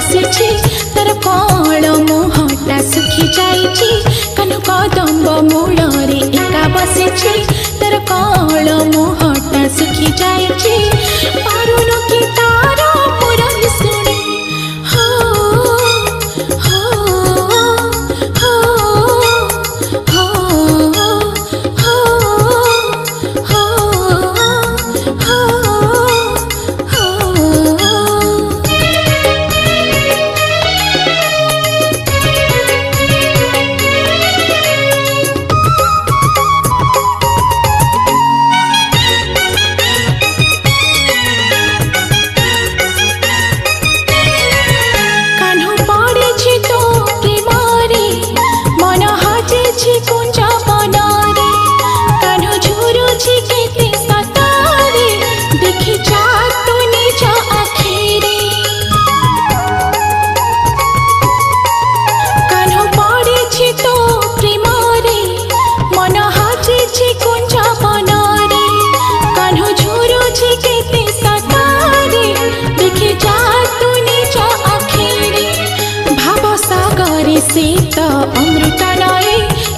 बसिछि तर कळ मुहटा सुखी जाइछि कान्ह कदम्ब मूलरे एका बसिछि तर कळ मुहटा सुखी जाइछि पारुनु कि तार मुरली सुनी हो हो हो हो हो हो सीत अमृत नए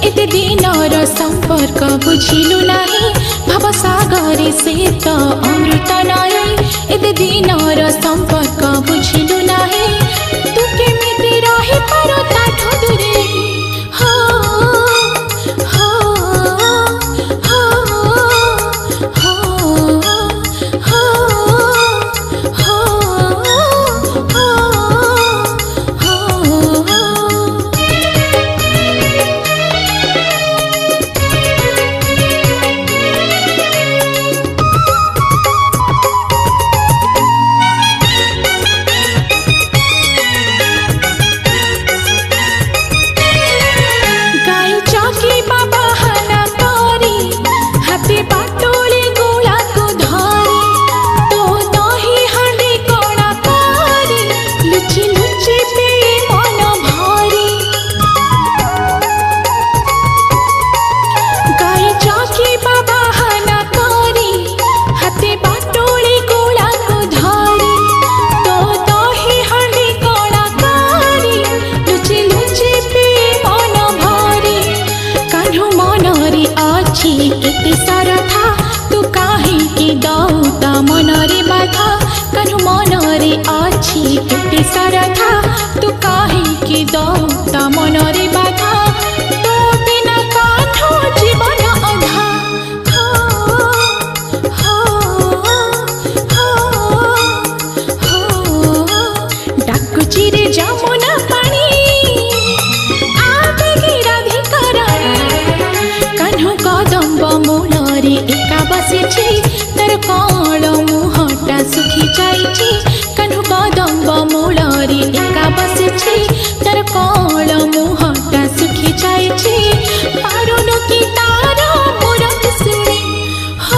एते दिनर संपर्क बुझिलु नाही भवसागरे सीत अमृत नए एते दिनर संपर्क बुझिलु नाही तू केमिति रहि पारो ताठो दूरे हो हो हो हो हो केते सरथा तू काहे दौता मनरे बाधा कान्ह मनरे अछि केते सरथा तू काहे दौ